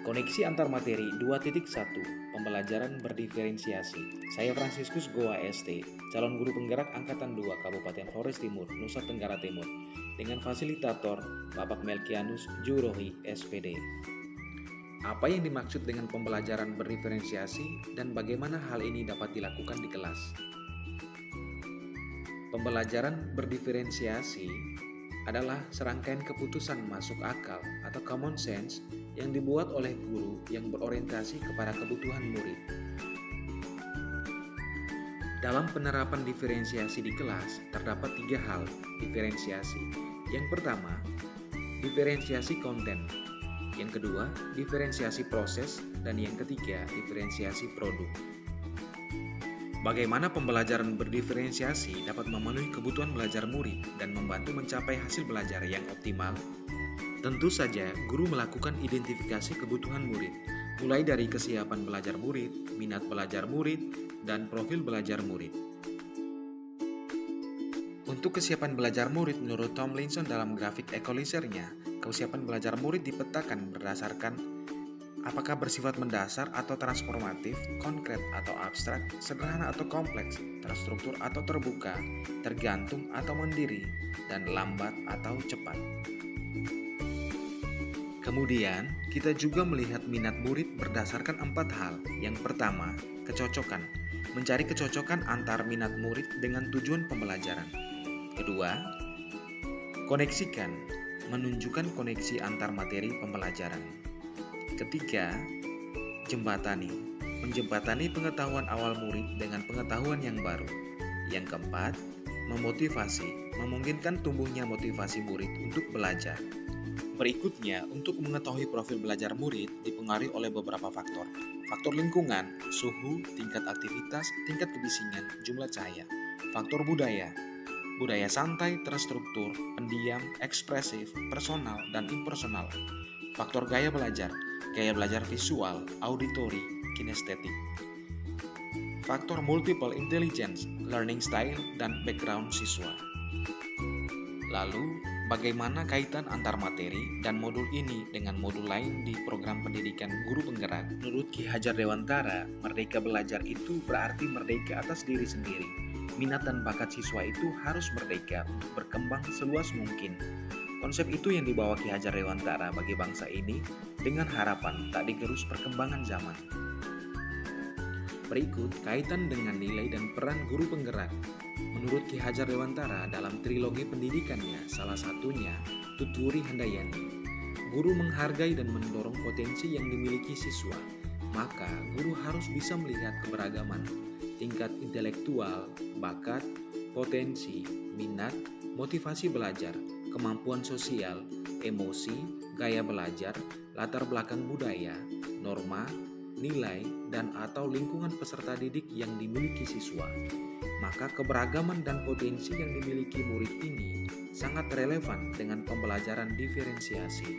Koneksi antar materi 2.1 Pembelajaran berdiferensiasi. Saya Fransiskus Goa ST, calon guru penggerak Angkatan 2 Kabupaten Flores Timur, Nusa Tenggara Timur, dengan fasilitator Bapak Melkianus Jurohi SPD. Apa yang dimaksud dengan pembelajaran berdiferensiasi dan bagaimana hal ini dapat dilakukan di kelas? Pembelajaran berdiferensiasi adalah serangkaian keputusan masuk akal atau common sense yang dibuat oleh guru yang berorientasi kepada kebutuhan murid. Dalam penerapan diferensiasi di kelas, terdapat 3 hal diferensiasi. Yang pertama, diferensiasi konten. Yang kedua, diferensiasi proses. Dan yang ketiga, diferensiasi produk. Bagaimana pembelajaran berdiferensiasi dapat memenuhi kebutuhan belajar murid dan membantu mencapai hasil belajar yang optimal? Tentu saja, guru melakukan identifikasi kebutuhan murid, mulai dari kesiapan belajar murid, minat belajar murid, dan profil belajar murid. Untuk kesiapan belajar murid menurut Tomlinson dalam grafik equalizer-nya, kesiapan belajar murid dipetakan berdasarkan apakah bersifat mendasar atau transformatif, konkret atau abstrak, sederhana atau kompleks, terstruktur atau terbuka, tergantung atau mandiri, dan lambat atau cepat. Kemudian, kita juga melihat minat murid berdasarkan 4 hal. Yang pertama, kecocokan. Mencari kecocokan antar minat murid dengan tujuan pembelajaran. Kedua, koneksikan. Menunjukkan koneksi antar materi pembelajaran. Ketiga, jembatani. Menjembatani pengetahuan awal murid dengan pengetahuan yang baru. Yang keempat, memotivasi. Memungkinkan tumbuhnya motivasi murid untuk belajar. Berikutnya, untuk mengetahui profil belajar murid dipengaruhi oleh beberapa faktor. Faktor lingkungan, suhu, tingkat aktivitas, tingkat kebisingan, jumlah cahaya. Faktor budaya. Budaya santai, terstruktur, pendiam, ekspresif, personal, dan impersonal. Faktor gaya belajar visual, auditory, kinestetik. Faktor multiple intelligence, learning style, dan background siswa. Lalu, bagaimana kaitan antar materi dan modul ini dengan modul lain di program pendidikan guru penggerak? Menurut Ki Hajar Dewantara, merdeka belajar itu berarti merdeka atas diri sendiri. Minat dan bakat siswa itu harus merdeka untuk berkembang seluas mungkin. Konsep itu yang dibawa Ki Hajar Dewantara bagi bangsa ini dengan harapan tak digerus perkembangan zaman. Berikut kaitan dengan nilai dan peran guru penggerak. Menurut Ki Hajar Dewantara dalam trilogi pendidikannya, salah satunya Tuturi Handayani, guru menghargai dan mendorong potensi yang dimiliki siswa. Maka guru harus bisa melihat keberagaman, tingkat intelektual, bakat, potensi, minat, motivasi belajar, kemampuan sosial, emosi, gaya belajar, latar belakang budaya, norma, nilai, dan atau lingkungan peserta didik yang dimiliki siswa. Maka keberagaman dan potensi yang dimiliki murid ini sangat relevan dengan pembelajaran diferensiasi.